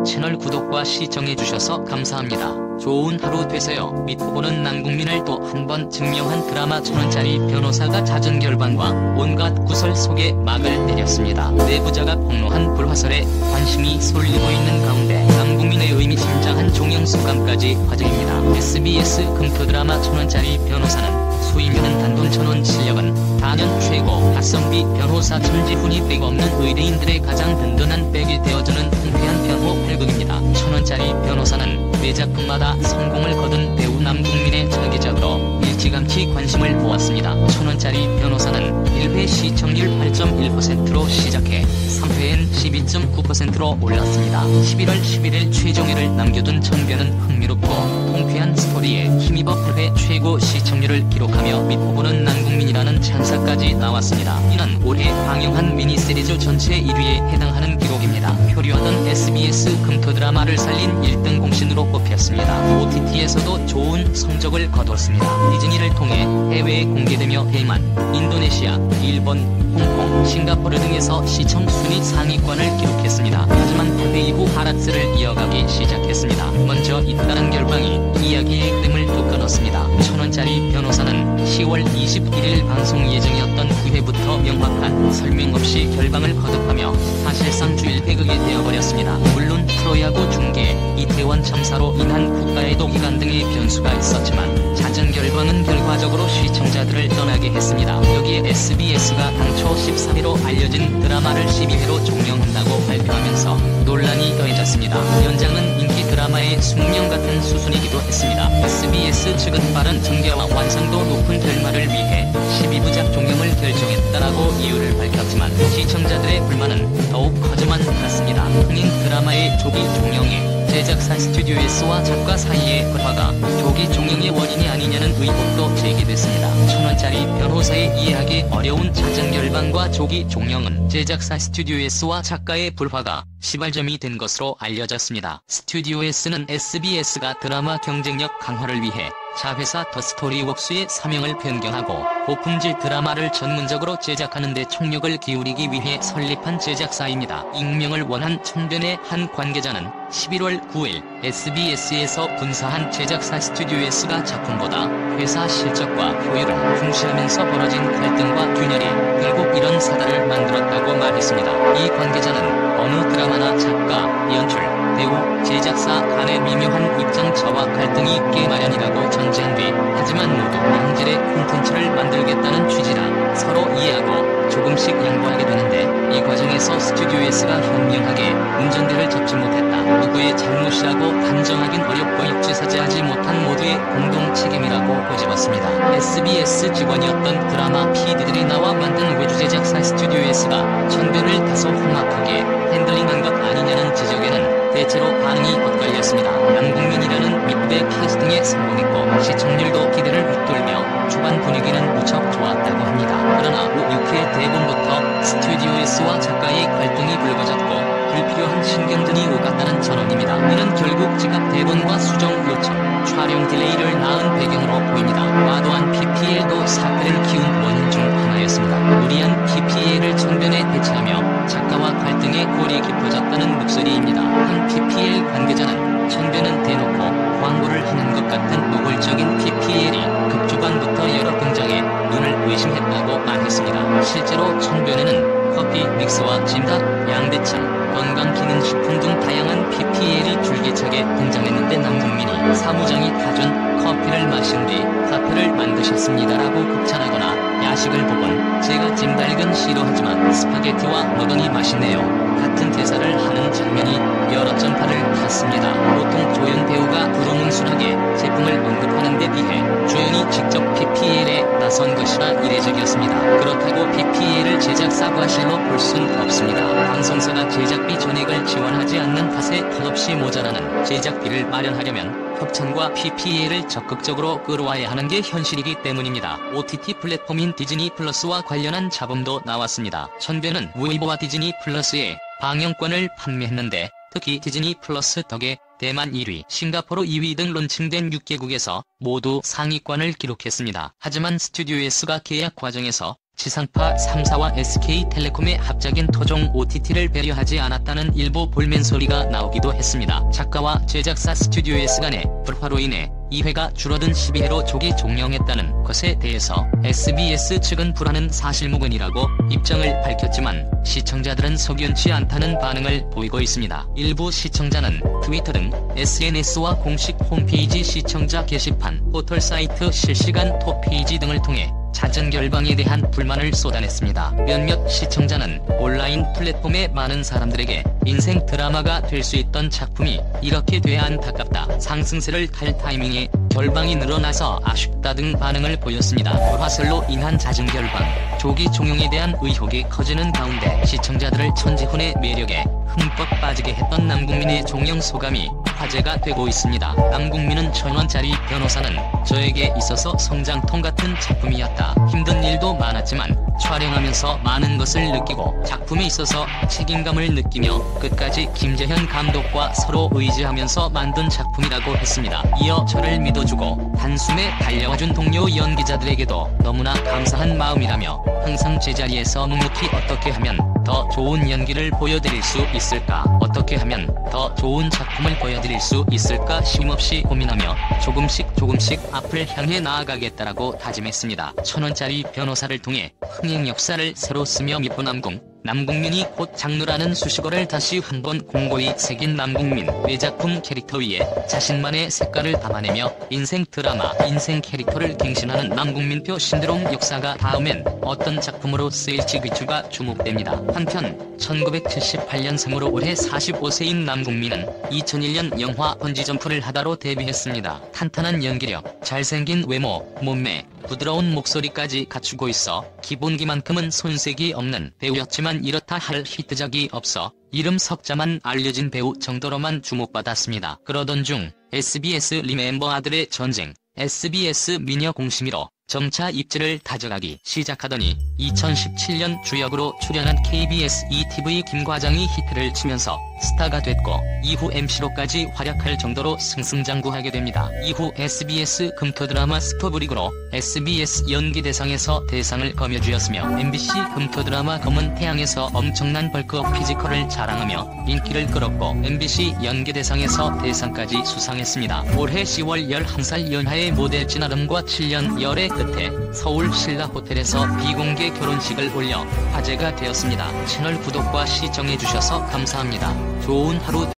채널 구독과 시청해주셔서 감사합니다. 좋은 하루 되세요. 믿고 보는 남국민을 또 한 번 증명한 드라마 1000원짜리 변호사가 잦은 결방과 온갖 구설 속에 막을 내렸습니다. 내부자가 폭로한 불화설에 관심이 쏠리고 있는 가운데 남국민의 의미심장한 종영 수감까지 화제입니다. SBS 금토 드라마 1000원짜리 변호사는 수임료는 단돈 1000원, 실력은 단연 최고, 가성비 변호사 천지훈이 빼고 없는 의뢰인들의 가장 든든한 백이 되어주는 통쾌한 변호 활극입니다. 1000원짜리 변호사는 매 작품마다 성공을 거둔 배우 남국민의 차기작으로 일찌감치 관심을 모았습니다. 1000원짜리 변호사는 1회 시청률 8.1%로 시작해 3회엔 12.9%로 올랐습니다. 11월 11일 최종회를 남겨둔 천변은 흥미롭고 통쾌한 스토리에 힘입어 8회 최고 시청률을 기록하며 믿고 보는 남국민이라는 찬사까지 나왔습니다. 이는 올해 방영한 미니시리즈 전체 1위에 해당하는 기록입니다. 표류하던 SBS 금토 드라마를 살린 1등 공신으로 꼽혔습니다. OTT에서도 좋은 성적을 거뒀습니다. 디즈니를 통해 해외에 공개되며 대만, 인도네시아, 일본, 홍콩, 싱가포르 등에서 시청 순위 상위권을 기록했습니다. 하지만 8회 이후 하락세를 이어가기 시작했습니다. 먼저 잇따른 결방이 이야기의 흐름을 또 끊었습니다. 1000원짜리 변호사는 10월 21일 방송 예정이었던 9회부터 명확한 설명 없이 결방을 거듭하며 사실상 주일 배극이 되어버렸습니다. 물론 프로야구 중계, 이태원 참사로 인한 국가애도 기간 등의 변수가 있었지만 잦은 결방은 결과적으로 시청자들을 떠나게 했습니다. 여기에 SBS가 당초 13회로 알려진 드라마를 12회로 종영한다고 발표하면서 논란이 더해졌습니다. 연장은 인기 드라마의 숙명 같은 수순이기도 했습니다. SBS 측은 빠른 전개와 완성도 높은 결말을 위해 12부작 종영을 결정했다라고 이유를 밝혔지만 시청자들의 불만은 더욱 커져만 갔습니다. 흥행 드라마의 조기 종영에 제작사 스튜디오S와 작가 사이의 불화가 조기 종영의 원인이 아니냐는 의혹도 제기됐습니다. 1000원짜리 변호사의 이해하기 어려운 잦은 결방과 조기 종영은 제작사 스튜디오S와 작가의 불화가 시발점이 된 것으로 알려졌습니다. 스튜디오S는 SBS가 드라마 경쟁력 강화를 위해 자회사 더스토리웍스의 사명을 변경하고 고품질 드라마를 전문적으로 제작하는 데 총력을 기울이기 위해 설립한 제작사입니다. 익명을 원한 천변의 한 관계자는 11월 9일 SBS에서 분사한 제작사 스튜디오S가 작품보다 회사 실적과 효율을 중시하면서 벌어진 갈등과 균열이 결국 이런 사달을 만들었다고 말했습니다. 이 관계자는 어느 드라마나 작가, 연출, 배우, 제작사 간의 미묘한 입장차와 갈등이 있게 마련이라고 전제한 뒤 하지만 모두 양질의 콘텐츠를 만들겠다는 취지라 서로 이해하고 조금씩 양보하게 되는데 이 과정에서 스튜디오S가 현명하게 운전대를 잡지 못했다. 누구의 잘못이라고 단정하긴 어렵고 입지사지하지 못한 모두의 공동 책임이라고 꼬집었습니다. SBS 직원이었던 드라마 PD들이 나와 만든 외주 제작사 스튜디오S가 천변을 다소 험악하게 핸들링한 것 아니냐는 지적에는 대체로 반응이 엇갈렸습니다. 남국민이라는 밑배 캐스팅에 성공했고 시청률도 기대를 웃돌며 초반 분위기는 무척 좋았다고 합니다. 그러나 5, 6회 대본부터 스튜디오S와 작가의 갈등이 불거졌고 불필요한 신경전이 오갔다는 전언입니다. 이는 결국 지각 대본과 수정 요청, 촬영 딜레이를 낳은 배경으로 보입니다. 과도한 PPL도 사태를 키운 원인 중 하나였습니다. 무리한 PPL을 천변에 대체하며 작가와 갈등의 골이 깊어졌다는 목소리입니다. 한 PPL 관계자는 천변은 대놓고 광고를 하는 것 같은 노골적인 PPL이 극초반부터 여러 등장해 눈을 의심했다고 말했습니다. 실제로 천변에는 커피 믹스와 찜닭, 양대창, 건강기능식품 등 다양한 PPL이 줄기차게 등장했는데 남국민이 사무장이 타준 커피를 마신 뒤 카페를 만드셨습니다라고 극찬하거나 야식을 보곤 제가 찜닭은 싫어하지만 스파게티와 먹으니 맛있네요 같은 대사를 하는 장면이 여러 전파를 탔습니다. 보통 조연 배우가 두루뭉술하게 제품을 언급하는 데 비해 조연이 직접 PPL에 나선 것이라 이례적이었습니다. 그렇다고 PPL을 제작사 과실로 볼 순 없습니다. 방송사가 제작비 전액을 지원하지 않는 탓에 턱없이 모자라는 제작비를 마련하려면 협찬과 PPL을 적극적으로 끌어와야 하는 게 현실이기 때문입니다. OTT 플랫폼인 디즈니 플러스와 관련한 잡음도 나왔습니다. 천변은 웨이버와 디즈니 플러스에 방영권을 판매했는데 특히 디즈니 플러스 덕에 대만 1위, 싱가포르 2위 등 론칭된 6개국에서 모두 상위권을 기록했습니다. 하지만 스튜디오S가 계약 과정에서 지상파 3사와 SK텔레콤의 합작인 토종 OTT를 배려하지 않았다는 일부 볼멘 소리가 나오기도 했습니다. 작가와 제작사 스튜디오 S 간의 불화로 인해 2회가 줄어든 12회로 조기 종영했다는 것에 대해서 SBS 측은 불화는 사실무근이라고 입장을 밝혔지만 시청자들은 석연치 않다는 반응을 보이고 있습니다. 일부 시청자는 트위터 등 SNS와 공식 홈페이지 시청자 게시판, 포털사이트 실시간 톱페이지 등을 통해 잦은 결방에 대한 불만을 쏟아냈습니다. 몇몇 시청자는 온라인 플랫폼에 많은 사람들에게 인생 드라마가 될 수 있던 작품이 이렇게 돼야 안타깝다, 상승세를 탈 타이밍에 결방이 늘어나서 아쉽다 등 반응을 보였습니다. 불화설로 인한 잦은 결방, 조기 종영에 대한 의혹이 커지는 가운데 시청자들을 천지훈의 매력에 흠뻑 빠지게 했던 남궁민의 종영 소감이 화제가 되고 있습니다. 남궁민은 1000원짜리 변호사는 저에게 있어서 성장통 같은 작품이었다. 힘든 일도 많았지만 촬영하면서 많은 것을 느끼고 작품에 있어서 책임감을 느끼며 끝까지 김재현 감독과 서로 의지하면서 만든 작품이라고 했습니다. 이어 저를 믿어주고 단숨에 달려와준 동료 연기자들에게도 너무나 감사한 마음이라며 항상 제자리에서 묵묵히 어떻게 하면 더 좋은 연기를 보여드릴 수 있을까, 어떻게 하면 더 좋은 작품을 보여드릴 수 있을까 쉼없이 고민하며 조금씩 앞을 향해 나아가겠다라고 다짐했습니다. 1000원짜리 변호사를 통해 흥행 역사를 새로 쓰며 밑보남궁, 남궁민이 곧 장르라는 수식어를 다시 한번 공고히 새긴 남궁민. 외작품 캐릭터 위에 자신만의 색깔을 담아내며 인생 드라마, 인생 캐릭터를 갱신하는 남궁민표 신드롬 역사가 다음엔 어떤 작품으로 쓰일지 귀추가 주목됩니다. 한편 1978년생으로 올해 45세인 남궁민은 2001년 영화 번지점프를 하다로 데뷔했습니다. 탄탄한 연기력, 잘생긴 외모, 몸매, 부드러운 목소리까지 갖추고 있어 기본기만큼은 손색이 없는 배우였지만 이렇다 할 히트작이 없어 이름 석자만 알려진 배우 정도로만 주목받았습니다. 그러던 중 SBS 리멤버 아들의 전쟁, SBS 미녀 공심이로 점차 입지를 다져가기 시작하더니 2017년 주역으로 출연한 KBS ETV 김과장이 히트를 치면서 스타가 됐고 이후 MC로까지 활약할 정도로 승승장구하게 됩니다. 이후 SBS 금토드라마 스토브리그로 SBS 연기대상에서 대상을 거머쥐었으며 MBC 금토드라마 검은 태양에서 엄청난 벌크업 피지컬을 자랑하며 인기를 끌었고 MBC 연기대상에서 대상까지 수상했습니다. 올해 10월 11살 연하의 모델 진아름과 7년 열애 끝에 서울 신라호텔에서 비공개 결혼식을 올려 화제가 되었습니다. 채널 구독과 시청해주셔서 감사합니다. 좋은 하루